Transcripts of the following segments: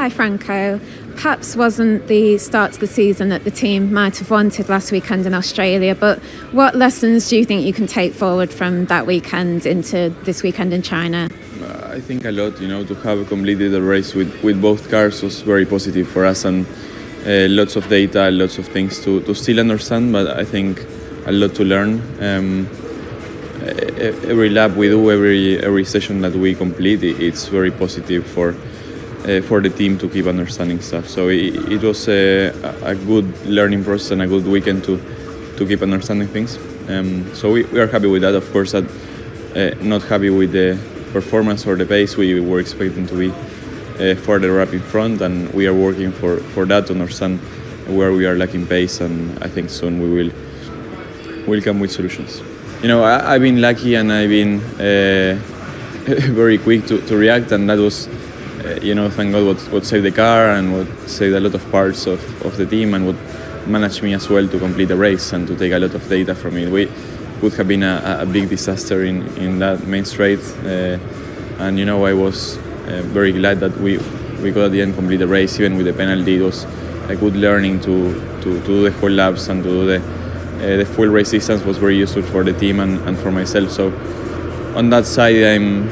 Hi, Franco. Perhaps wasn't the start to the season that the team might have wanted last weekend in Australia, but what lessons do you think you can take forward from that weekend into this weekend in China? I think a lot, to have completed the race with both cars was very positive for us, and lots of data, lots of things to still understand, but I think a lot to learn. Every lap we do, every session that we complete, it's very positive for the team to keep understanding stuff. So it was a good learning process and a good weekend to keep understanding things. So we are happy with that. Of course, not happy with the performance or the pace. We were expecting to be further up in front, and we are working for that, to understand where we are lacking pace, and I think soon we'll come with solutions. I've been lucky, and I've been very quick to react, and that was thank God what saved the car and what saved a lot of parts of the team, and what managed me as well to complete the race and to take a lot of data from it. We would have been a big disaster in that main straight, and I was very glad that we could at the end complete the race, even with the penalty. It was a good learning to do the whole laps, and to do the full race distance was very useful for the team and for myself. So on that side, I'm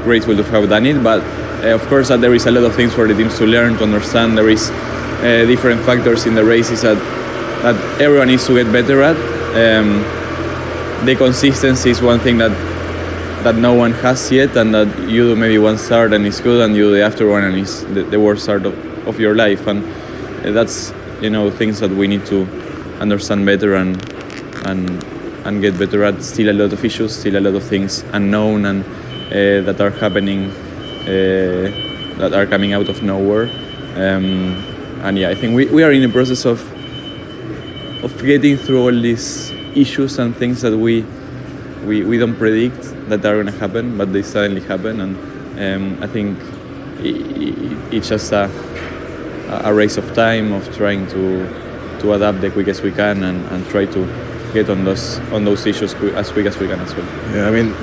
grateful to have done it, but of course that there is a lot of things for the teams to learn, to understand. There is different factors in the races that everyone needs to get better at. The consistency is one thing that no one has yet, and that you do maybe one start and it's good, and you do the after one and it's the worst start of your life, and that's things that we need to understand better and get better at. Still a lot of issues, still a lot of things unknown, and that are happening, that are coming out of nowhere. And yeah, I think we are in the process of getting through all these issues and things that we don't predict that are going to happen, but they suddenly happen. And I think it's just a race of time, of trying to adapt the quickest we can, and try to get on those issues as quick as we can as well. Yeah, I mean,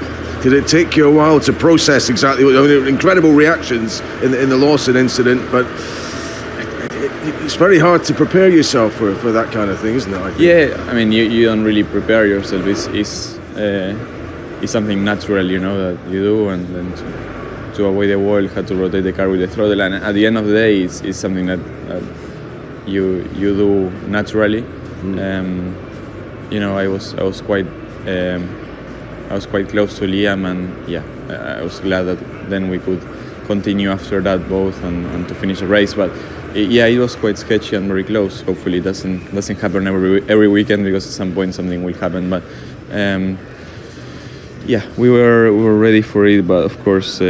did it take you a while to process exactly what? I mean, incredible reactions in the Lawson incident, but it's very hard to prepare yourself for that kind of thing, isn't it? I think? Yeah, I mean, you don't really prepare yourself. It's something natural, that you do, and then to avoid the wall, had to rotate the car with the throttle, and at the end of the day, it's something that you do naturally. I was quite close to Liam, and yeah, I was glad that then we could continue after that both and to finish the race. But it was quite sketchy and very close. Hopefully it doesn't happen every weekend, because at some point something will happen. But we were ready for it, but of course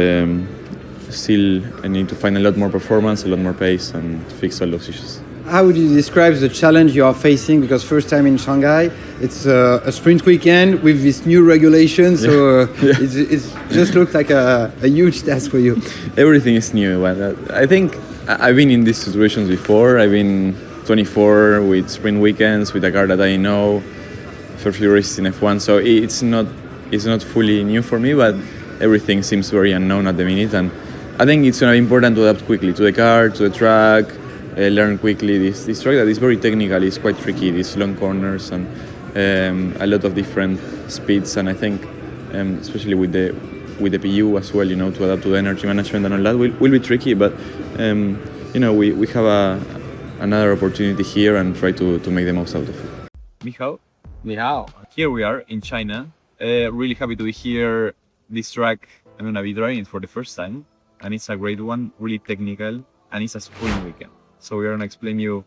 still I need to find a lot more performance, a lot more pace, and fix all those issues. How would you describe the challenge you are facing? Because first time in Shanghai, it's a sprint weekend with this new regulation, so it just looks like a huge task for you. Everything is new. I think I've been in these situations before. I've been 24 with sprint weekends with a car that I know, for a few races in F1, so it's not fully new for me, but everything seems very unknown at the minute, and I think it's going to be important to adapt quickly to the car, to the track. Learn quickly this track that is very technical. It's quite tricky, these long corners, and a lot of different speeds, and I think especially with the PU as well, to adapt to the energy management and all that will be tricky, but we have another opportunity here, and try to make the most out of it. Ni hao. Here we are in China. Really happy to be here. This track, I'm gonna be driving it for the first time, and it's a great one, really technical, and it's a sprint weekend. So we're gonna explain you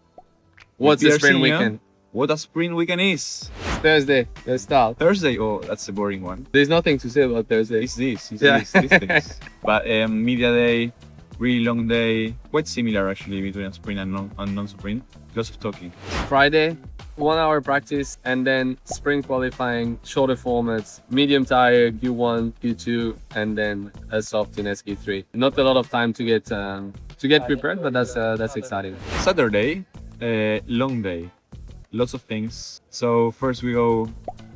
what's a sprint weekend. What a sprint weekend is. Thursday, let's start. Thursday? Oh, that's a boring one. There's nothing to say about Thursday. It's these things. But media day, really long day, quite similar actually between a sprint and non-sprint. Lots of talking. Friday, 1 hour practice, and then sprint qualifying, shorter formats, medium tire, Q1, Q2, and then a soft in SQ3. Not a lot of time to get prepared, but that's exciting. Saturday, long day, lots of things. So first we go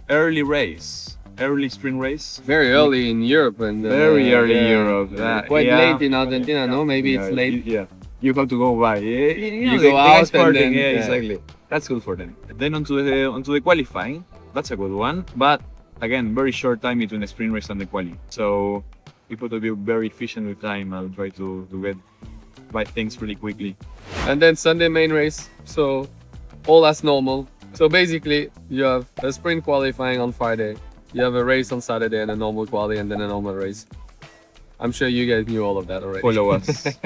early race, early sprint race. Very early in Europe and Very early in Europe. Quite late in Argentina, no? Maybe it's late. Yeah, you have to go by. You go out and partying, then- yeah, yeah. exactly. That's good for them. Then onto the qualifying. That's a good one. But again, very short time between the sprint race and the quali. So people to be very efficient with time. I'll try to get by things really quickly. And then Sunday main race. So all as normal. So basically, you have a sprint qualifying on Friday. You have a race on Saturday and a normal quali and then a normal race. I'm sure you guys knew all of that already. Follow us.